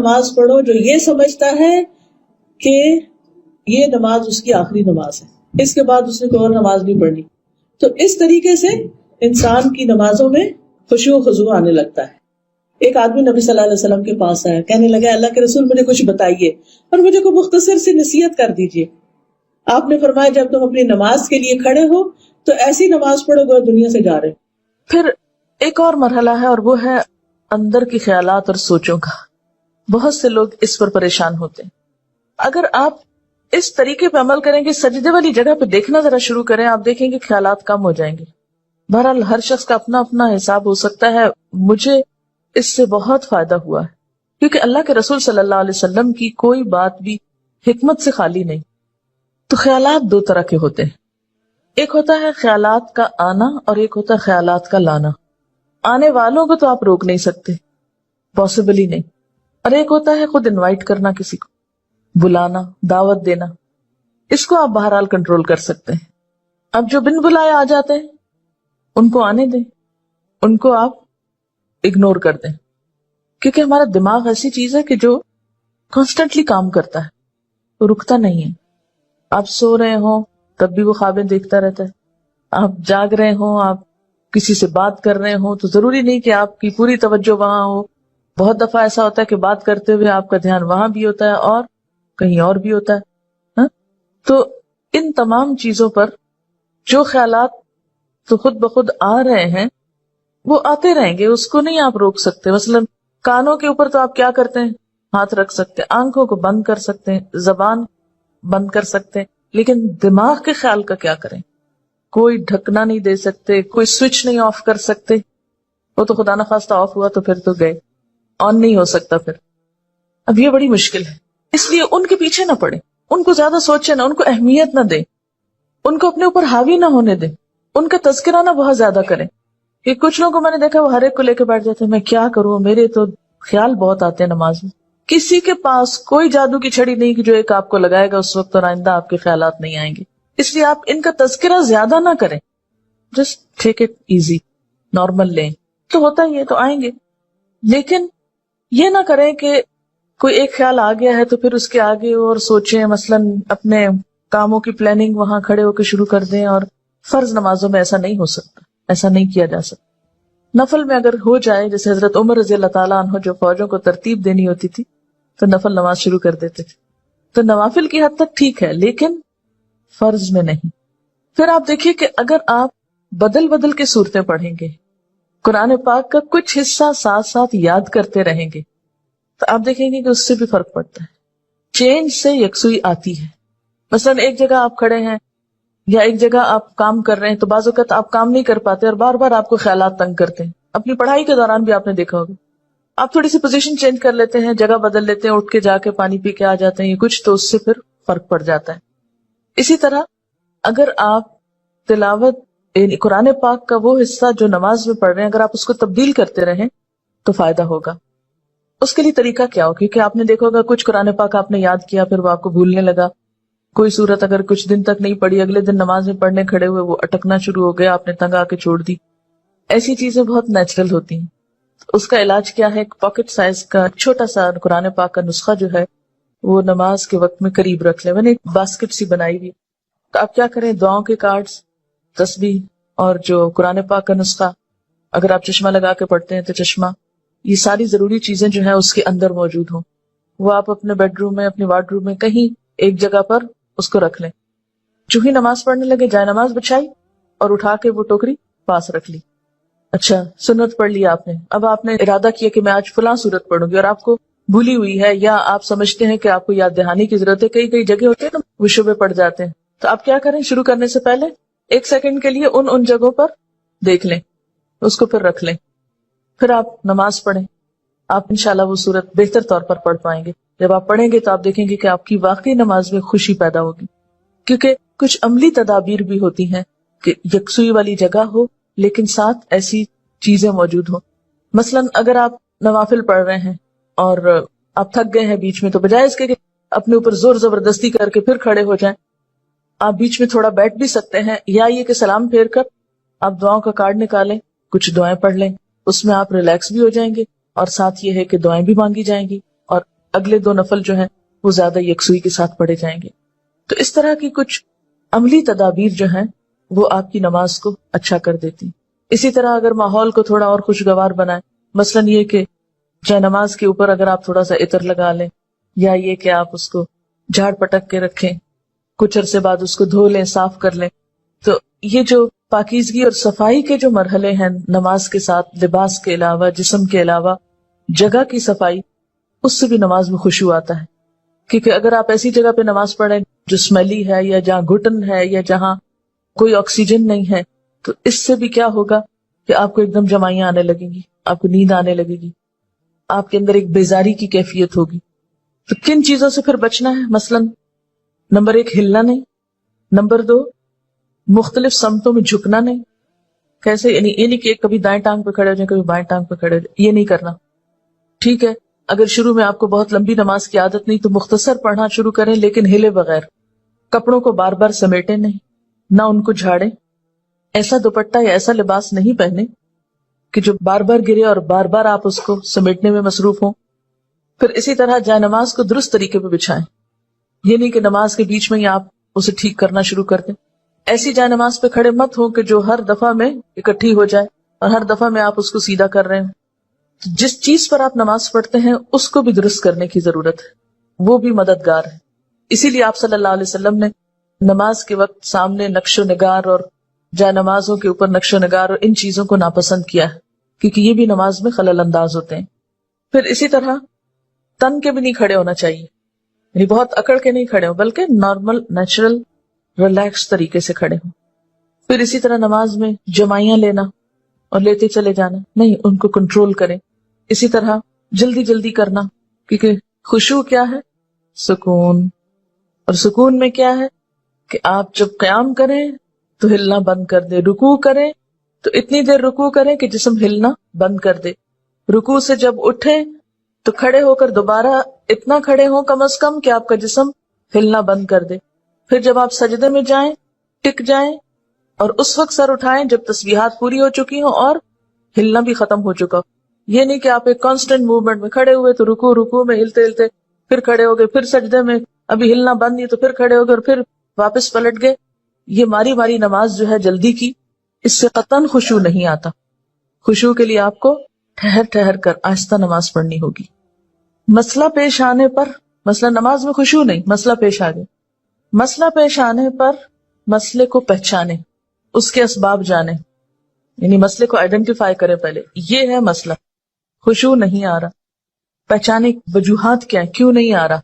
نماز پڑھو جو یہ سمجھتا ہے کہ یہ نماز اس کی آخری نماز ہے، اس کے بعد اس نے کوئی اور نماز نہیں پڑھنی. تو اس طریقے سے انسان کی نمازوں میں خشوع و خضوع آنے لگتا ہے. ایک آدمی نبی صلی اللہ علیہ وسلم کے پاس آیا، کہنے لگا اللہ کے رسول مجھے کچھ بتائیے اور مجھے کوئی مختصر سی نصیحت کر دیجیے. آپ نے فرمایا جب تم اپنی نماز کے لیے کھڑے ہو تو ایسی نماز پڑھو گے دنیا سے جا رہے. پھر ایک اور مرحلہ ہے اور وہ ہے اندر کی خیالات اور سوچوں کا. بہت سے لوگ اس پر پریشان ہوتے ہیں. اگر آپ اس طریقے پہ عمل کریں گے، سجدے والی جگہ پہ دیکھنا ذرا شروع کریں، آپ دیکھیں گے خیالات کم ہو جائیں گے. بہرحال ہر شخص کا اپنا اپنا حساب ہو سکتا ہے. مجھے اس سے بہت فائدہ ہوا ہے کیونکہ اللہ کے رسول صلی اللہ علیہ وسلم کی کوئی بات بھی حکمت سے خالی نہیں. تو خیالات دو طرح کے ہوتے ہیں، ایک ہوتا ہے خیالات کا آنا اور ایک ہوتا ہے خیالات کا لانا. آنے والوں کو تو آپ روک نہیں سکتے، پاسبل ہی نہیں. اور ایک ہوتا ہے خود انوائٹ کرنا، کسی کو بلانا، دعوت دینا. اس کو آپ بہرحال کنٹرول کر سکتے ہیں. اب جو بن بلائے آ جاتے ہیں ان کو آنے دیں، ان کو آپ اگنور کر دیں، کیونکہ ہمارا دماغ ایسی چیز ہے کہ جو کانسٹنٹلی کام کرتا ہے، رکتا نہیں ہے. آپ سو رہے ہوں تب بھی وہ خوابیں دیکھتا رہتا ہے، آپ جاگ رہے ہوں، آپ کسی سے بات کر رہے ہوں تو ضروری نہیں کہ آپ کی پوری توجہ وہاں ہو. بہت دفعہ ایسا ہوتا ہے کہ بات کرتے ہوئے آپ کا دھیان وہاں بھی ہوتا ہے اور کہیں اور بھی ہوتا ہے. تو ان تمام چیزوں پر جو خیالات تو خود بخود آ رہے ہیں وہ آتے رہیں گے، اس کو نہیں آپ روک سکتے. مثلا کانوں کے اوپر تو آپ کیا کرتے ہیں، ہاتھ رکھ سکتے ہیں، آنکھوں کو بند کر سکتے ہیں، زبان بند کر سکتے ہیں، لیکن دماغ کے خیال کا کیا کریں؟ کوئی ڈھکنا نہیں دے سکتے، کوئی سوئچ نہیں آف کر سکتے. وہ تو خدا نخواستہ آف ہوا تو پھر تو گئے، آن نہیں ہو سکتا پھر. اب یہ بڑی مشکل ہے. اس لیے ان کے پیچھے نہ پڑے، ان کو زیادہ سوچے نہ، ان کو اہمیت نہ دیں، ان کو اپنے اوپر حاوی نہ ہونے دیں، ان کا تذکرہ نہ بہت زیادہ کریں. کہ کچھ لوگوں کو میں نے دیکھا وہ ہر ایک کو لے کے بیٹھ جاتے ہیں، میں کیا کروں، میرے تو خیال بہت آتے ہیں نماز میں. کسی کے پاس کوئی جادو کی چھڑی نہیں کہ جو ایک آپ کو لگائے گا اس وقت اور آئندہ آپ کے خیالات نہیں آئیں گے. اس لیے آپ ان کا تذکرہ زیادہ نہ کریں، just take it easy, normal لیں. تو ہوتا ہی ہے تو آئیں گے، لیکن یہ نہ کریں کہ کوئی ایک خیال آ گیا ہے تو پھر اس کے آگے اور سوچیں. مثلا اپنے کاموں کی پلاننگ وہاں کھڑے ہو کے شروع کر دیں. اور فرض نمازوں میں ایسا نہیں ہو سکتا، ایسا نہیں کیا جا سکتا. نفل میں اگر ہو جائے، جیسے حضرت عمر رضی اللہ تعالیٰ عنہ جو فوجوں کو ترتیب دینی ہوتی تھی تو نفل نماز شروع کر دیتے تھے. تو نوافل کی حد تک ٹھیک ہے لیکن فرض میں نہیں. پھر آپ دیکھیے کہ اگر آپ بدل بدل کے صورتیں پڑھیں گے، قرآن پاک کا کچھ حصہ ساتھ ساتھ یاد کرتے رہیں گے، تو آپ دیکھیں گے کہ اس سے بھی فرق پڑتا ہے. چینج سے یکسوئی آتی ہے. مثلا ایک جگہ آپ کھڑے ہیں یا ایک جگہ آپ کام کر رہے ہیں تو بعض اوقات آپ کام نہیں کر پاتے اور بار بار آپ کو خیالات تنگ کرتے ہیں. اپنی پڑھائی کے دوران بھی آپ نے دیکھا ہوگا، آپ تھوڑی سی پوزیشن چینج کر لیتے ہیں، جگہ بدل لیتے ہیں، اٹھ کے جا کے پانی پی کے آ جاتے ہیں، یہ کچھ تو اس سے پھر فرق پڑ جاتا ہے. اسی طرح اگر آپ تلاوت یعنی قرآن پاک کا وہ حصہ جو نماز میں پڑھ رہے ہیں اگر آپ اس کو تبدیل کرتے رہیں تو فائدہ ہوگا. اس کے لیے طریقہ کیا ہو؟ کیونکہ آپ نے دیکھا ہوگا کچھ قرآن پاک آپ نے یاد کیا پھر وہ آپ کو بھولنے لگا. کوئی صورت اگر کچھ دن تک نہیں پڑھی، اگلے دن نماز میں پڑھنے کھڑے ہوئے وہ اٹکنا شروع ہو گیا، آپ نے تنگ آ کے چھوڑ دی. ایسی چیزیں بہت نیچرل ہوتی ہیں. اس کا علاج کیا ہے؟ ایک پاکٹ سائز کا چھوٹا سا قرآن پاک کا نسخہ جو ہے وہ نماز کے وقت میں قریب رکھ لیں. میں نے ایک باسکٹ سی بنائی ہوئی، تو آپ کیا کریں، دعاؤں کے کارڈز، تسبیح اور جو قرآن پاک کا نسخہ، اگر آپ چشمہ لگا کے پڑھتے ہیں تو چشمہ، یہ ساری ضروری چیزیں جو ہیں اس کے اندر موجود ہوں. وہ آپ اپنے بیڈ روم میں، اپنے وارڈ روم میں کہیں ایک جگہ پر اس کو رکھ لیں. جو ہی نماز پڑھنے لگے جائے نماز بچھائی اور اٹھا کے وہ ٹوکری پاس رکھ لی. اچھا سنت پڑھ لی آپ نے، اب آپ نے ارادہ کیا کہ میں آج فلاں سورت پڑھوں گی اور آپ کو بھولی ہوئی ہے یا آپ سمجھتے ہیں کہ آپ کو یاد دہانی کی ضرورت ہے. کئی کئی جگہ ہوتے ہیں نا وہ شبے پڑ جاتے ہیں. تو آپ کیا کریں، شروع کرنے سے پہلے 1 سیکنڈ کے لیے ان جگہوں پر دیکھ لیں، اس کو پھر رکھ لیں، پھر آپ نماز پڑھیں. آپ انشاءاللہ وہ سورت بہتر طور پر پڑھ پائیں گے. جب آپ پڑھیں گے تو آپ دیکھیں گے کہ آپ کی واقعی نماز میں خوشی پیدا ہوگی. کیونکہ کچھ عملی تدابیر بھی ہوتی ہیں کہ یکسوئی والی جگہ ہو لیکن ساتھ ایسی چیزیں موجود ہوں. مثلا اگر آپ نوافل پڑھ رہے ہیں اور آپ تھک گئے ہیں بیچ میں، تو بجائے اس کے کہ اپنے اوپر زور زبردستی کر کے پھر کھڑے ہو جائیں، آپ بیچ میں تھوڑا بیٹھ بھی سکتے ہیں. یا یہ کہ سلام پھیر کر آپ دعاؤں کا کارڈ نکالیں، کچھ دعائیں پڑھ لیں، اس میں آپ ریلیکس بھی ہو جائیں گے اور ساتھ یہ ہے کہ دعائیں بھی مانگی جائیں گی اور اگلے 2 نفل جو ہیں وہ زیادہ یکسوئی کے ساتھ پڑھے جائیں گے. تو اس طرح کی کچھ عملی تدابیر جو ہیں وہ آپ کی نماز کو اچھا کر دیتی. اسی طرح اگر ماحول کو تھوڑا اور خوشگوار بنائیں، مثلاً یہ کہ جائے نماز کے اوپر اگر آپ تھوڑا سا عطر لگا لیں، یا یہ کہ آپ اس کو جھاڑ پٹک کے رکھیں، کچھ عرصے بعد اس کو دھو لیں، صاف کر لیں. تو یہ جو پاکیزگی اور صفائی کے جو مرحلے ہیں نماز کے ساتھ، لباس کے علاوہ، جسم کے علاوہ جگہ کی صفائی، اس سے بھی نماز میں خشوع آتا ہے. کیونکہ اگر آپ ایسی جگہ پہ نماز پڑھیں جو اسمیلی ہے، یا جہاں گھٹن ہے، یا جہاں کوئی آکسیجن نہیں ہے، تو اس سے بھی کیا ہوگا کہ آپ کو ایک دم جمائیاں آنے لگیں گی، آپ کو نیند آنے لگے گی، آپ کے اندر ایک بیزاری کی کیفیت ہوگی. تو کن چیزوں سے پھر بچنا ہے؟ مثلاً نمبر 1 ہلنا نہیں، نمبر 2 مختلف سمتوں میں جھکنا نہیں. کیسے؟ یعنی یہ نہیں کہ کبھی دائیں ٹانگ پہ کھڑے ہو جائیں، کبھی بائیں ٹانگ پہ کھڑے ہو جائیں، یہ نہیں کرنا. ٹھیک ہے، اگر شروع میں آپ کو بہت لمبی نماز کی عادت نہیں تو مختصر پڑھنا شروع کریں، لیکن ہلے بغیر. کپڑوں کو بار بار سمیٹیں نہیں، نہ ان کو جھاڑیں. ایسا دوپٹہ یا ایسا لباس نہیں پہنے کہ جو بار بار گرے اور بار بار آپ اس کو سمیٹنے میں مصروف ہوں. پھر اسی طرح جائے نماز کو درست طریقے پہ بچھائیں. یہ نہیں کہ نماز کے بیچ میں ہی آپ اسے ٹھیک کرنا شروع کر دیں. ایسی جائے نماز پہ کھڑے مت ہو کہ جو ہر دفعہ میں اکٹھی ہو جائے اور ہر دفعہ میں آپ اس کو سیدھا کر رہے ہیں. جس چیز پر آپ نماز پڑھتے ہیں اس کو بھی درست کرنے کی ضرورت ہے، وہ بھی مددگار ہے. اسی لیے آپ صلی اللہ علیہ وسلم نے نماز کے وقت سامنے نقش و نگار اور جائے نمازوں کے اوپر نقش و نگار اور ان چیزوں کو ناپسند کیا ہے، کیونکہ یہ بھی نماز میں خلل انداز ہوتے ہیں. پھر اسی طرح تن کے بھی نہیں کھڑے ہونا چاہیے، یعنی بہت اکڑ کے نہیں کھڑے ہوں، بلکہ نارمل نیچرل ریلیکس طریقے سے کھڑے ہوں. پھر اسی طرح نماز میں جمائیاں لینا اور لیتے چلے جانا نہیں، ان کو کنٹرول کریں. اسی طرح جلدی جلدی کرنا، کیونکہ خشوع کیا ہے؟ سکون. اور سکون میں کیا ہے کہ آپ جب قیام کریں تو ہلنا بند کر دے، رکوع کریں تو اتنی دیر رکوع کریں کہ جسم ہلنا بند کر دے، رکوع سے جب اٹھیں تو کھڑے ہو کر دوبارہ اتنا کھڑے ہوں کم از کم کہ آپ کا جسم ہلنا بند کر دے. پھر جب آپ سجدے میں جائیں ٹک جائیں اور اس وقت سر اٹھائیں جب تسبیحات پوری ہو چکی ہوں اور ہلنا بھی ختم ہو چکا. یہ نہیں کہ آپ ایک کانسٹنٹ موومنٹ میں کھڑے ہوئے تو رکوع میں ہلتے ہلتے پھر کھڑے ہو گئے، پھر سجدے میں ابھی ہلنا بند نہیں تو پھر کھڑے ہو گئے اور پھر واپس پلٹ گئے. یہ ماری ماری نماز جو ہے جلدی کی، اس سے قطعاً خشوع نہیں آتا. خشوع کے لیے آپ کو ٹھہر ٹھہر کر آہستہ نماز پڑھنی ہوگی. مسئلہ پیش آنے پر، مسئلہ نماز میں خشوع نہیں، مسئلہ پیش آ گئے، مسئلہ پیش آنے پر مسئلے کو پہچانے، اس کے اسباب جانے، یعنی مسئلے کو آئیڈینٹیفائی کریں. پہلے یہ ہے مسئلہ، خشوع نہیں آ رہا، پہچانے وجوہات کیا ہے، کیوں نہیں آ رہا.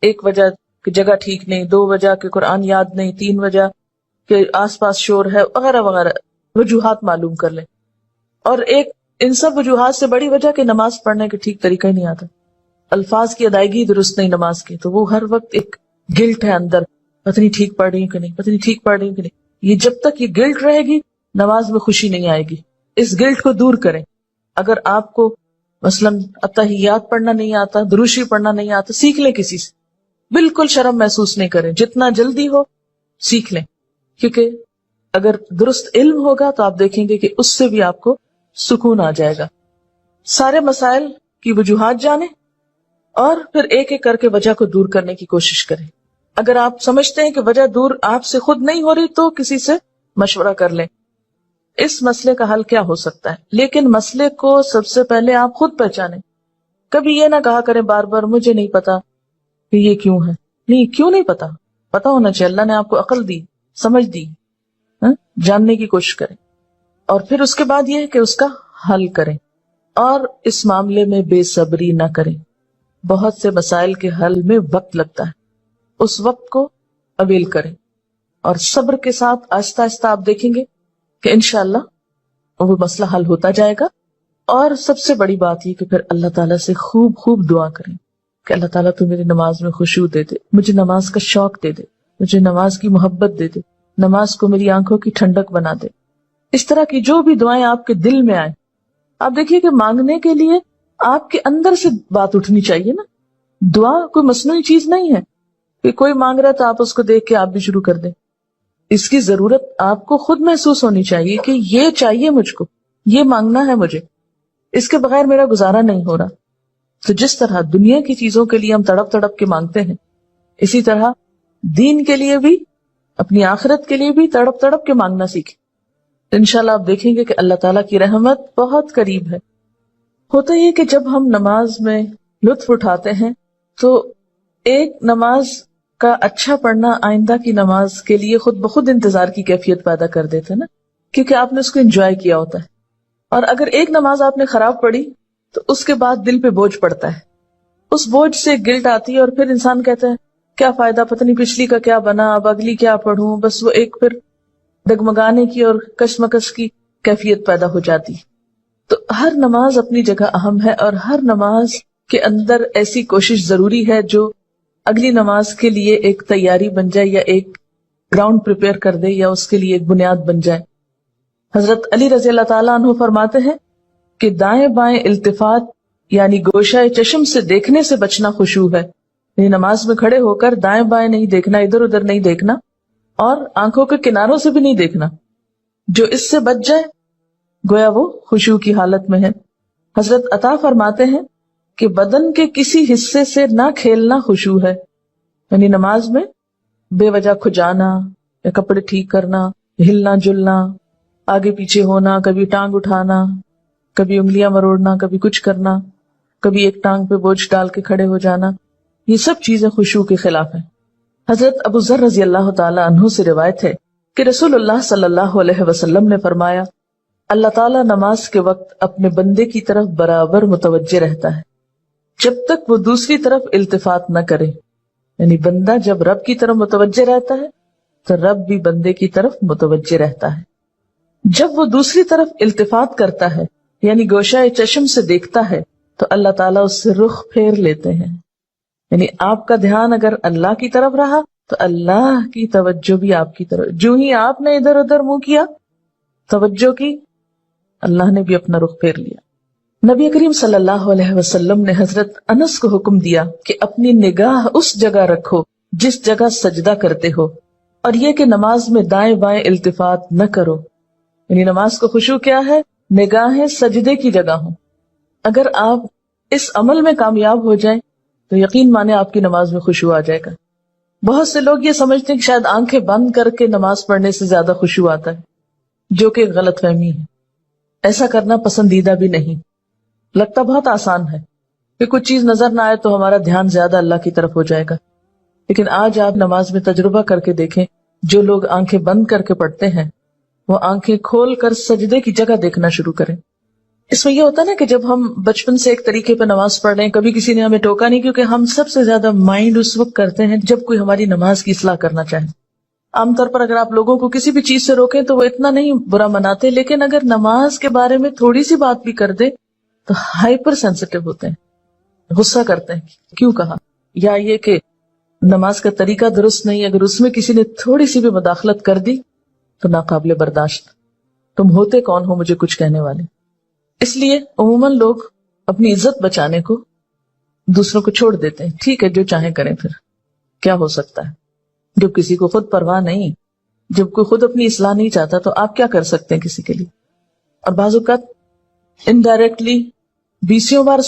ایک وجہ کہ جگہ ٹھیک نہیں، 2 وجہ کہ قرآن یاد نہیں، 3 وجہ کہ آس پاس شور ہے، وغیرہ وغیرہ. وجوہات معلوم کر لیں. اور ایک ان سب وجوہات سے بڑی وجہ کہ نماز پڑھنے کے ٹھیک طریقہ ہی نہیں آتا، الفاظ کی ادائیگی درست نہیں نماز کی، تو وہ ہر وقت ایک گلٹ ہے اندر، پتہ نہیں ٹھیک پڑھ رہی ہوں کہ نہیں، پتہ نہیں ٹھیک پڑھ رہی ہوں کہ نہیں. یہ جب تک یہ گلٹ رہے گی نماز میں خوشی نہیں آئے گی. اس گلٹ کو دور کریں. اگر آپ کو مثلاً اتحیات پڑھنا نہیں آتا، دروشی پڑھنا نہیں آتا، سیکھ لیں کسی سے، بالکل شرم محسوس نہیں کریں، جتنا جلدی ہو سیکھ لیں. کیونکہ اگر درست علم ہوگا تو آپ دیکھیں گے کہ اس سے بھی آپ کو سکون آ جائے گا. سارے مسائل کی وجوہات جانیں اور پھر ایک ایک کر کے وجہ کو دور کرنے کی کوشش کریں. اگر آپ سمجھتے ہیں کہ وجہ دور آپ سے خود نہیں ہو رہی تو کسی سے مشورہ کر لیں. اس مسئلے کا حل کیا ہو سکتا ہے، لیکن مسئلے کو سب سے پہلے آپ خود پہچانیں. کبھی یہ نہ کہا کریں بار بار مجھے نہیں پتا کہ یہ کیوں ہے. نہیں، کیوں نہیں پتا، پتا ہونا چاہیے. اللہ نے آپ کو عقل دی، سمجھ دی، جاننے کی کوشش کریں. اور پھر اس کے بعد یہ ہے کہ اس کا حل کریں اور اس معاملے میں بے صبری نہ کریں. بہت سے مسائل کے حل میں وقت لگتا ہے، اس وقت کو اویل کریں اور صبر کے ساتھ آہستہ آہستہ آپ دیکھیں گے کہ انشاءاللہ وہ مسئلہ حل ہوتا جائے گا. اور سب سے بڑی بات یہ کہ پھر اللہ تعالیٰ سے خوب خوب دعا کریں کہ اللہ تعالیٰ تو میری نماز میں خشوع دے دے، مجھے نماز کا شوق دے دے، مجھے نماز کی محبت دے دے، نماز کو میری آنکھوں کی ٹھنڈک بنا دے. اس طرح کی جو بھی دعائیں آپ کے دل میں آئیں، آپ دیکھیے کہ مانگنے کے لیے آپ کے اندر سے بات اٹھنی چاہیے نا. دعا کوئی مصنوعی چیز نہیں ہے کہ کوئی مانگ رہا تو آپ اس کو دیکھ کے آپ بھی شروع کر دیں. اس کی ضرورت آپ کو خود محسوس ہونی چاہیے کہ یہ چاہیے مجھ کو، یہ مانگنا ہے مجھے، اس کے بغیر میرا گزارا نہیں ہو رہا. تو جس طرح دنیا کی چیزوں کے لیے ہم تڑپ تڑپ کے مانگتے ہیں، اسی طرح دین کے لیے بھی، اپنی آخرت کے لیے بھی تڑپ تڑپ کے مانگنا سیکھیں. انشاءاللہ آپ دیکھیں گے کہ اللہ تعالیٰ کی رحمت بہت قریب ہے. ہوتا یہ کہ جب ہم نماز میں لطف اٹھاتے ہیں تو ایک نماز کا اچھا پڑھنا آئندہ کی نماز کے لیے خود بخود انتظار کی کیفیت پیدا کر دیتے ہیں نا، کیونکہ آپ نے اس کو انجوائے کیا ہوتا ہے. اور اگر ایک نماز آپ نے خراب پڑھی تو اس کے بعد دل پہ بوجھ پڑتا ہے، اس بوجھ سے گلٹ آتی ہے، اور پھر انسان کہتا ہے کیا فائدہ، پتہ نہیں پچھلی کا کیا بنا، اب اگلی کیا پڑھوں. بس وہ ایک پھر ڈگمگانے کی اور کشمکش کی کیفیت پیدا ہو جاتی. تو ہر نماز اپنی جگہ اہم ہے، اور ہر نماز کے اندر ایسی کوشش ضروری ہے جو اگلی نماز کے لیے ایک تیاری بن جائے، یا ایک گراؤنڈ پریپیئر کر دے، یا اس کے لیے ایک بنیاد بن جائے. حضرت علی رضی اللہ تعالیٰ عنہ فرماتے ہیں کہ دائیں بائیں التفات یعنی گوشہ چشم سے دیکھنے سے بچنا خشوع ہے. یعنی نماز میں کھڑے ہو کر دائیں بائیں نہیں دیکھنا، ادھر ادھر نہیں دیکھنا، اور آنکھوں کے کناروں سے بھی نہیں دیکھنا. جو اس سے بچ جائے گویا وہ خشوع کی حالت میں ہے. حضرت عطا فرماتے ہیں کہ بدن کے کسی حصے سے نہ کھیلنا خشوع ہے. یعنی نماز میں بے وجہ کھجانا یا کپڑے ٹھیک کرنا، ہلنا جلنا، آگے پیچھے ہونا، کبھی ٹانگ اٹھانا، کبھی انگلیاں مروڑنا، کبھی کچھ کرنا، کبھی ایک ٹانگ پہ بوجھ ڈال کے کھڑے ہو جانا، یہ سب چیزیں خشوع کے خلاف ہیں. حضرت ابو ذر رضی اللہ تعالی عنہ سے روایت ہے کہ رسول اللہ صلی اللہ علیہ وسلم نے فرمایا، اللہ تعالیٰ نماز کے وقت اپنے بندے کی طرف برابر متوجہ رہتا ہے جب تک وہ دوسری طرف التفات نہ کرے. یعنی بندہ جب رب کی طرف متوجہ رہتا ہے تو رب بھی بندے کی طرف متوجہ رہتا ہے. جب وہ دوسری طرف التفات کرتا ہے یعنی گوشہ چشم سے دیکھتا ہے تو اللہ تعالیٰ اس سے رخ پھیر لیتے ہیں. یعنی آپ کا دھیان اگر اللہ کی طرف رہا تو اللہ کی توجہ بھی آپ کی طرف. جو ہی آپ نے ادھر ادھر منہ کیا، توجہ کی، اللہ نے بھی اپنا رخ پھیر لیا. نبی کریم صلی اللہ علیہ وسلم نے حضرت انس کو حکم دیا کہ اپنی نگاہ اس جگہ رکھو جس جگہ سجدہ کرتے ہو، اور یہ کہ نماز میں دائیں بائیں التفات نہ کرو. یعنی نماز کو خشوع کیا ہے؟ نگاہیں سجدے کی جگہ ہوں. اگر آپ اس عمل میں کامیاب ہو جائیں تو یقین مانے آپ کی نماز میں خشوع آ جائے گا. بہت سے لوگ یہ سمجھتے ہیں کہ شاید آنکھیں بند کر کے نماز پڑھنے سے زیادہ خشوع آتا ہے، جو کہ غلط فہمی ہے. ایسا کرنا پسندیدہ بھی نہیں. لگتا بہت آسان ہے کہ کچھ چیز نظر نہ آئے تو ہمارا دھیان زیادہ اللہ کی طرف ہو جائے گا، لیکن آج آپ نماز میں تجربہ کر کے دیکھیں، جو لوگ آنکھیں بند کر کے پڑھتے ہیں وہ آنکھیں کھول کر سجدے کی جگہ دیکھنا شروع کریں. اس میں یہ ہوتا ہے نا کہ جب ہم بچپن سے ایک طریقے پہ نماز پڑھ رہے ہیں، کبھی کسی نے ہمیں ٹوکا نہیں، کیونکہ ہم سب سے زیادہ مائنڈ اس وقت کرتے ہیں جب کوئی ہماری نماز کی اصلاح کرنا چاہے. عام طور پر اگر آپ لوگوں کو کسی بھی چیز سے روکیں تو وہ اتنا نہیں برا مناتے، لیکن اگر نماز کے بارے میں تھوڑی سی بات بھی کر دے تو ہائپر سینسٹیو ہوتے ہیں، غصہ کرتے ہیں کیوں کہا، یا یہ کہ نماز کا طریقہ درست نہیں. اگر اس میں کسی نے تھوڑی سی بھی مداخلت کر دی تو ناقابل برداشت. تم ہوتے کون ہو مجھے کچھ کہنے والے. اس لیے عموماً لوگ اپنی عزت بچانے کو دوسروں کو چھوڑ دیتے ہیں. ٹھیک ہے جو چاہیں کریں، پھر کیا ہو سکتا ہے. جب کسی کو خود پرواہ نہیں، جب کوئی خود اپنی اصلاح نہیں چاہتا تو آپ کیا کر سکتے ہیں کسی کے لیے. اور بعض اوقات انڈائریکٹلی 20 بار